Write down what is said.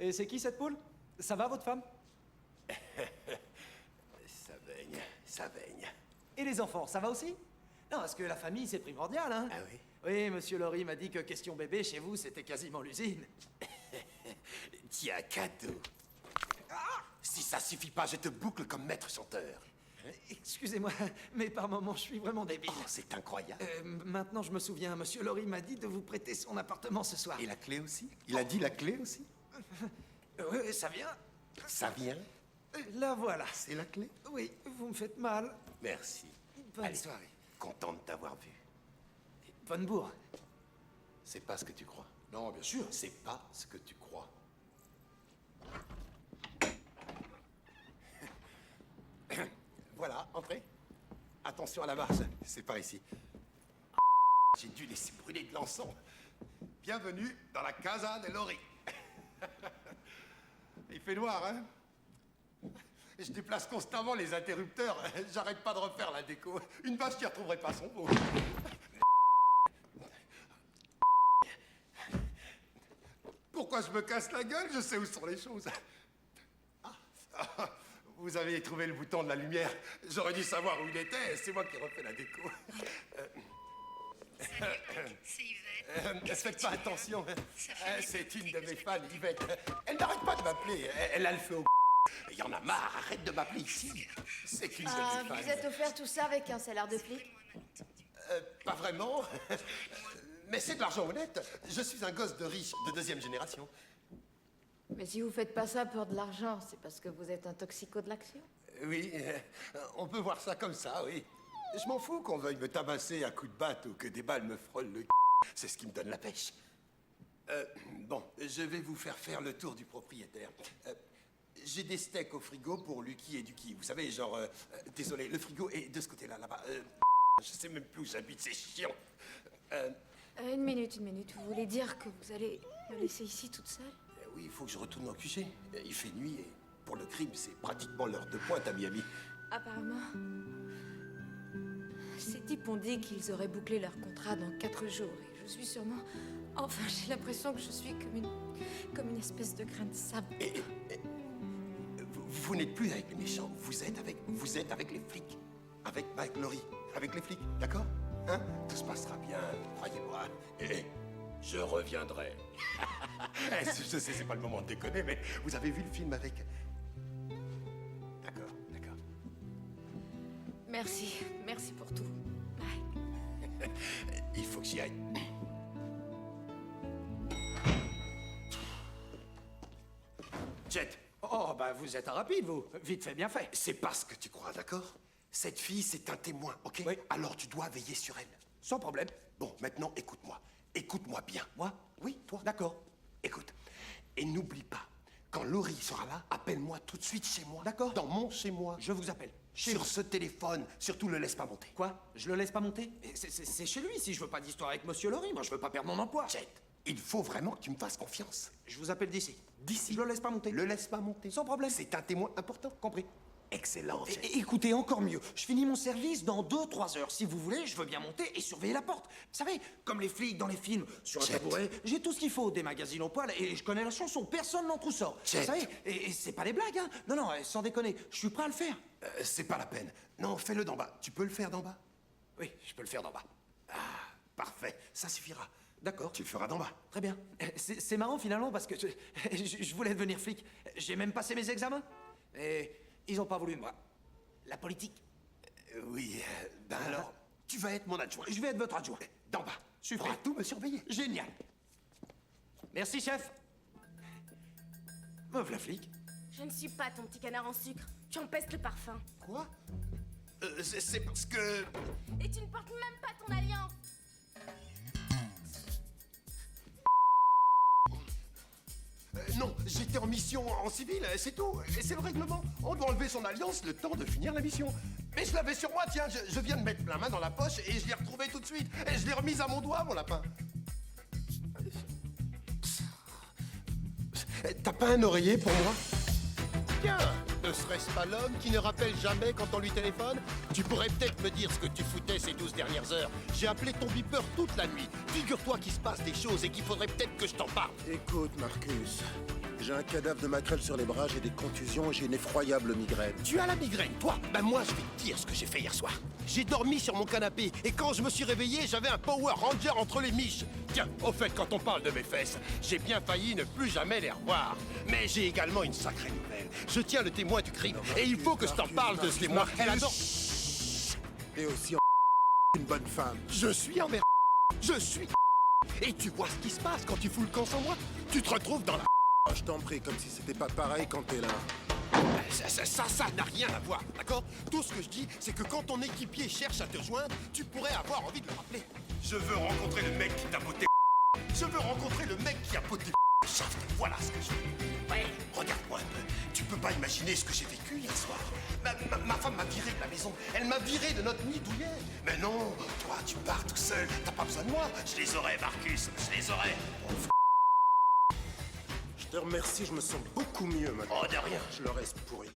Et c'est qui cette poule? Ça va, votre femme? Ça baigne. Et les enfants, ça va aussi? Non, parce que la famille, c'est primordial, hein? Ah oui? Oui, monsieur Laurie m'a dit que question bébé, chez vous, c'était quasiment l'usine. Tiens, cadeau. Ah, si ça suffit pas, je te boucle comme maître chanteur. Excusez-moi, mais par moments, je suis vraiment débile. Oh, c'est incroyable. Maintenant, je me souviens, monsieur Laurie m'a dit de vous prêter son appartement ce soir. Et la clé aussi? Il a dit la clé aussi? Oui, ça vient. Ça vient? La voilà. C'est la clé? Oui, vous me faites mal. Merci. Bonne Allez, soirée. content de t'avoir vu. Bonne bourre. C'est pas ce que tu crois. Non, bien sûr. C'est pas ce que tu crois. Voilà, entrez. Attention à la marche, c'est par ici. J'ai dû laisser brûler de l'encens. Bienvenue dans la Casa de Laurie. Il fait noir, hein? Je déplace constamment les interrupteurs. J'arrête pas de refaire la déco. Une vache qui retrouverait pas son beau. Pourquoi je me casse la gueule? Je sais où sont les choses. Ah, vous avez trouvé le bouton de la lumière. J'aurais dû savoir où il était. C'est moi qui refais la déco. Salut, c'est Yvette. Faites pas attention. Ça fait des C'est une années de que mes je fans, Yvette. Elle n'arrête pas de m'appeler. Elle a le feu au Il y en a marre. Arrête de m'appeler ici. C'est qu'une de mes fans. Vous êtes offert tout ça avec un salaire de flic? Pas vraiment. Mais c'est de l'argent honnête. Je suis un gosse de riche de deuxième génération. Mais si vous faites pas ça pour de l'argent, c'est parce que vous êtes un toxico de l'action? Oui, on peut voir ça comme ça, oui. Je m'en fous qu'on veuille me tabasser à coups de batte ou que des balles me frôlent le C'est ce qui me donne la pêche. Bon, je vais vous faire le tour du propriétaire. J'ai des steaks au frigo pour Lucky et Ducky. Vous savez, genre... désolé, le frigo est de ce côté-là, là-bas. Je sais même plus où j'habite, c'est chiant. Une minute. Vous voulez dire que vous allez me laisser ici toute seule? Oui, il faut que je retourne au QG. Il fait nuit et pour le crime, c'est pratiquement l'heure de pointe à Miami. Apparemment, ces types ont dit qu'ils auraient bouclé leur contrat dans 4 jours. Et je suis sûrement... Enfin, j'ai l'impression que je suis comme une espèce de grain de sable. Vous n'êtes plus avec les méchants, vous êtes avec les flics. Avec Mike Laurie, avec les flics, d'accord? Hein? Tout se passera bien, croyez-moi. Et je reviendrai. Je sais, c'est pas le moment de déconner, mais vous avez vu le film avec... D'accord. Merci pour tout. Bye. Il faut que j'y aille. Jet, Oh, bah vous êtes un rapide, vous. Vite fait, bien fait. c'est pas ce que tu crois, d'accord? Cette fille, c'est un témoin, ok? Oui. Alors tu dois veiller sur elle. Sans problème. Bon, maintenant, écoute-moi. Écoute-moi bien. Moi? Oui, toi. D'accord. Écoute. Et n'oublie pas, quand Laurie sera là, appelle-moi tout de suite chez moi. D'accord. Dans mon chez moi. Je vous appelle. Sur ce téléphone. Surtout, le laisse pas monter. Quoi? Je le laisse pas monter? Mais c'est chez lui, si je veux pas d'histoire avec monsieur Laurie. Moi, je veux pas perdre mon emploi. Jet, il faut vraiment que tu me fasses confiance. Je vous appelle d'ici. D'ici. Je le laisse pas monter. Le laisse pas monter. Sans problème. C'est un témoin important. Compris. Excellent, Jet. Écoutez, encore mieux. Je finis mon service dans 2-3 heures. Si vous voulez, je veux bien monter et surveiller la porte. Vous savez, comme les flics dans les films, sur un Jet. tabouret, j'ai tout ce qu'il faut, des magazines au poil, et je connais la chanson, personne n'entre ou sort. Jet. Vous savez, et c'est pas des blagues, hein. Non, sans déconner, je suis prêt à le faire. C'est pas la peine. Non, fais-le d'en bas. Tu peux le faire d'en bas? Oui, je peux le faire d'en bas. Ah, parfait. Ça suffira. D'accord. Tu le feras d'en bas. Très bien. C'est marrant finalement parce que je voulais devenir flic. J'ai même passé mes examens. Et ils ont pas voulu de moi. La politique. Oui, ben alors, tu vas être mon adjoint. Je vais être votre adjoint. D'en bas. Tu Super. pourras tout me surveiller. Génial. Merci, chef. Me voilà flic. Je ne suis pas ton petit canard en sucre. Tu empestes le parfum. Quoi? C'est parce que... Et tu ne portes même pas ton alliance. Non, j'étais en mission en civil, c'est tout. Et c'est le règlement. On doit enlever son alliance le temps de finir la mission. Mais je l'avais sur moi, tiens, je viens de mettre la main dans la poche et je l'ai retrouvée tout de suite. Et je l'ai remise à mon doigt, mon lapin. T'as pas un oreiller pour moi? Tiens, ne serait-ce pas l'homme qui ne rappelle jamais quand on lui téléphone? Tu pourrais peut-être me dire ce que tu foutais ces 12 dernières heures. J'ai appelé ton beeper toute la nuit. Figure-toi qu'il se passe des choses et qu'il faudrait peut-être que je t'en parle. Écoute, Marcus, J'ai un cadavre de maquerelle sur les bras, j'ai des contusions et j'ai une effroyable migraine. Tu as la migraine, toi? Ben moi, je vais te dire ce que j'ai fait hier soir. J'ai dormi sur mon canapé, et quand je me suis réveillé, j'avais un Power Ranger entre les miches. Tiens, au fait, quand on parle de mes fesses, j'ai bien failli ne plus jamais les revoir. Mais j'ai également une sacrée nouvelle. Je tiens le témoin du crime, et il faut que je t'en parle de ce témoin. Elle adore... Et aussi une bonne femme. Je suis en merde. Je suis... Et tu vois ce qui se passe quand tu fous le camp sans moi? Tu te retrouves dans la... Oh, je t'en prie, comme si c'était pas pareil quand t'es là. Ça n'a rien à voir, d'accord? Tout ce que je dis, c'est que quand ton équipier cherche à te joindre, tu pourrais avoir envie de le rappeler. Je veux rencontrer le mec qui t'a botté. Je veux rencontrer le mec qui a botté. Voilà ce que je veux. Ouais, regarde-moi un peu. Tu peux pas imaginer ce que j'ai vécu hier soir. Ma femme m'a viré de la maison. Elle m'a viré de notre nid douillet. Mais non, toi, tu pars tout seul. T'as pas besoin de moi. Je les aurais, Marcus. Je les aurais. Je te remercie, je me sens beaucoup mieux maintenant. Oh, de rien. Je le reste pourri.